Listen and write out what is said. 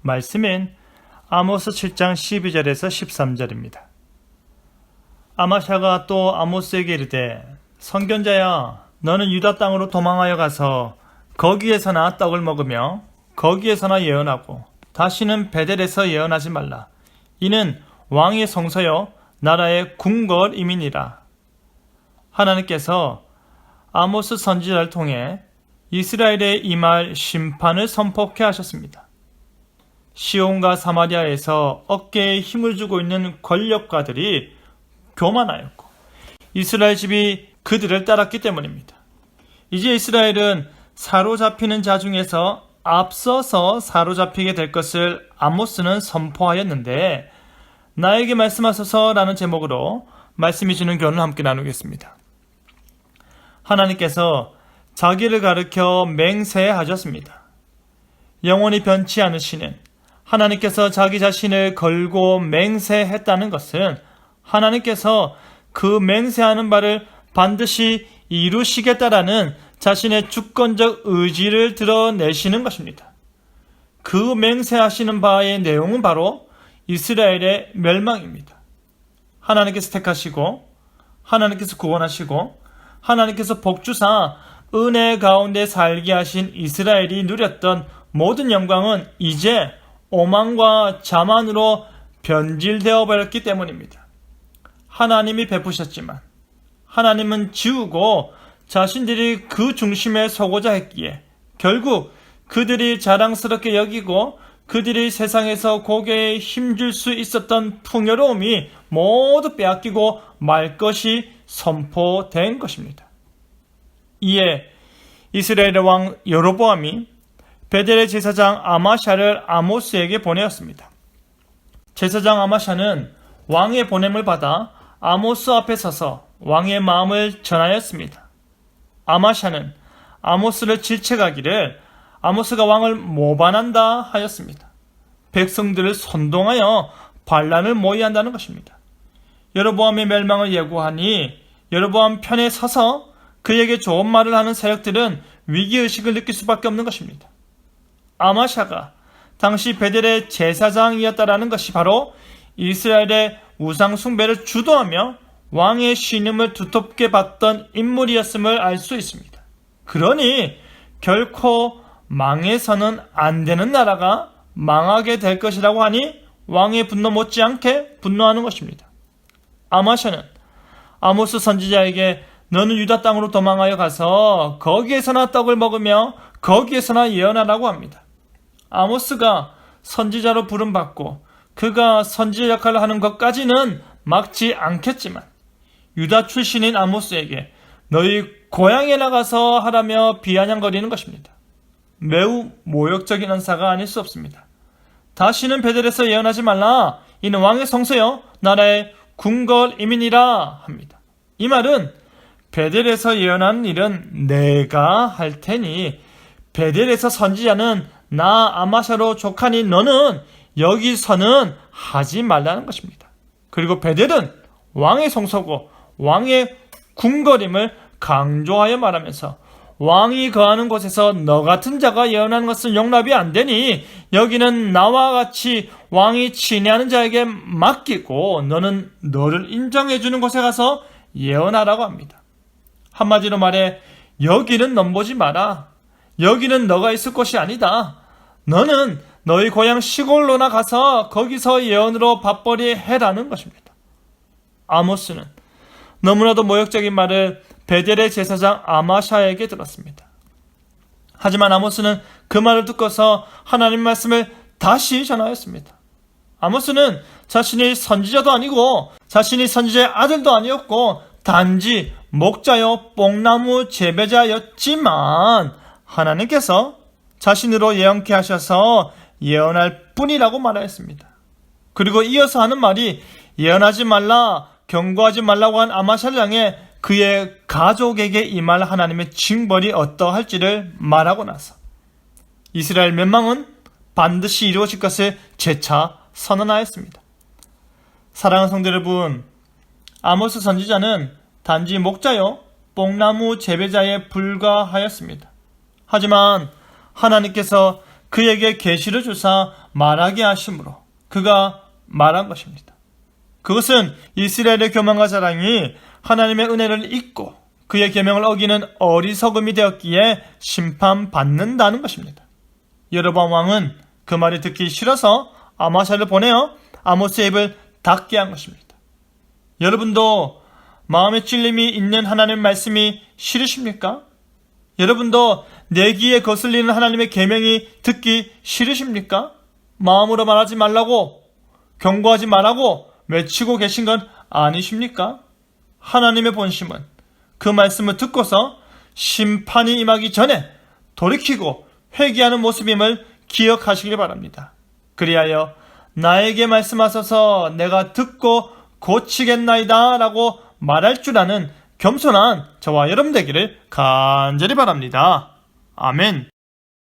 말씀인 아모스 7장 12절에서 13절입니다. 아마샤가 또 아모스에게 이르되 선견자야, 너는 유다 땅으로 도망하여 가서 거기에서나 떡을 먹으며 거기에서나 예언하고 다시는 베델에서 예언하지 말라. 이는 왕의 성소요 나라의 궁궐임이니라. 하나님께서 아모스 선지자를 통해 이스라엘에 임할 심판을 선포케 하셨습니다. 시온과 사마리아에서 어깨에 힘을 주고 있는 권력가들이 교만하였고 이스라엘 집이 그들을 따랐기 때문입니다. 이제 이스라엘은 사로잡히는 자 중에서 앞서서 사로잡히게 될 것을 아모스는 선포하였는데, 나에게 말씀하소서라는 제목으로 말씀이 주는 교훈을 함께 나누겠습니다. 하나님께서 자기를 가리켜 맹세하셨습니다. 영원히 변치 않으시는 하나님께서 자기 자신을 걸고 맹세했다는 것은 하나님께서 그 맹세하는 바를 반드시 이루시겠다라는 자신의 주권적 의지를 드러내시는 것입니다. 그 맹세하시는 바의 내용은 바로 이스라엘의 멸망입니다. 하나님께서 택하시고 하나님께서 구원하시고 하나님께서 복주사 은혜 가운데 살게 하신 이스라엘이 누렸던 모든 영광은 이제 오만과 자만으로 변질되어 버렸기 때문입니다. 하나님이 베푸셨지만 하나님은 지우고 자신들이 그 중심에 서고자 했기에 결국 그들이 자랑스럽게 여기고 그들이 세상에서 고개에 힘줄 수 있었던 풍요로움이 모두 빼앗기고 말 것이 선포된 것입니다. 이에 이스라엘의 왕 여로보암이 베델의 제사장 아마샤를 아모스에게 보내었습니다. 제사장 아마샤는 왕의 보냄을 받아 아모스 앞에 서서 왕의 마음을 전하였습니다. 아마샤는 아모스를 질책하기를 아모스가 왕을 모반한다 하였습니다. 백성들을 선동하여 반란을 모의한다는 한다는 것입니다. 여로보암의 멸망을 예고하니 여로보암 편에 서서 그에게 좋은 말을 하는 세력들은 위기의식을 느낄 수밖에 없는 것입니다. 아마샤가 당시 베델의 제사장이었다라는 것이 바로 이스라엘의 우상 숭배를 주도하며 왕의 신임을 두텁게 받던 인물이었음을 알 수 있습니다. 그러니 결코 망해서는 안 되는 나라가 망하게 될 것이라고 하니 왕의 분노 못지않게 분노하는 것입니다. 아마샤는 아모스 선지자에게 너는 유다 땅으로 도망하여 가서 거기에서나 떡을 먹으며 거기에서나 예언하라고 합니다. 아모스가 선지자로 부름받고 그가 선지자 역할을 하는 것까지는 막지 않겠지만 유다 출신인 아모스에게 너희 고향에 나가서 하라며 비아냥거리는 것입니다. 매우 모욕적인 언사가 아닐 수 없습니다. 다시는 베델에서 예언하지 말라. 이는 왕의 성소요 나라의 궁궐임이니라 합니다. 이 말은 베델에서 예언하는 일은 내가 할 테니 베델에서 선지자는 나 아마샤로 족하니 너는 여기서는 하지 말라는 것입니다. 그리고 베델은 왕의 성소고 왕의 궁궐임을 강조하여 말하면서 왕이 거하는 곳에서 너 같은 자가 예언하는 것은 용납이 안 되니 여기는 나와 같이 왕이 친애하는 자에게 맡기고 너는 너를 인정해주는 곳에 가서 예언하라고 합니다. 한마디로 말해 여기는 넘보지 마라. 여기는 너가 있을 곳이 아니다. 너는 너희 고향 시골로나 가서 거기서 예언으로 밥벌이 해라는 것입니다. 아모스는 너무나도 모욕적인 말을 베델의 제사장 아마샤에게 들었습니다. 하지만 아모스는 그 말을 듣고서 하나님 말씀을 다시 전하였습니다. 아모스는 자신이 선지자도 아니고 자신이 선지자의 아들도 아니었고 단지 목자요 뽕나무 재배자였지만 하나님께서 자신으로 예언케 하셔서 예언할 뿐이라고 말하였습니다. 그리고 이어서 하는 말이 예언하지 말라, 경고하지 말라고 한 아마샤를 향해 그의 가족에게 임할 하나님의 징벌이 어떠할지를 말하고 나서 이스라엘 멸망은 반드시 이루어질 것을 재차 선언하였습니다. 사랑하는 성도 여러분, 아모스 선지자는 단지 목자요 뽕나무 재배자에 불과하였습니다. 하지만 하나님께서 그에게 계시를 주사 말하게 하심으로 그가 말한 것입니다. 그것은 이스라엘의 교만과 자랑이 하나님의 은혜를 잊고 그의 계명을 어기는 어리석음이 되었기에 심판받는다는 것입니다. 여로보암 왕은 그 말이 듣기 싫어서 아마샤를 보내어 아모스의 입을 닫게 한 것입니다. 여러분도 마음에 찔림이 있는 하나님의 말씀이 싫으십니까? 여러분도 내 귀에 거슬리는 하나님의 계명이 듣기 싫으십니까? 마음으로 말하지 말라고, 경고하지 말라고 외치고 계신 건 아니십니까? 하나님의 본심은 그 말씀을 듣고서 심판이 임하기 전에 돌이키고 회개하는 모습임을 기억하시길 바랍니다. 그리하여 나에게 말씀하소서 내가 듣고 고치겠나이다 라고 말할 줄 아는 겸손한 저와 여러분 되기를 간절히 바랍니다. 아멘.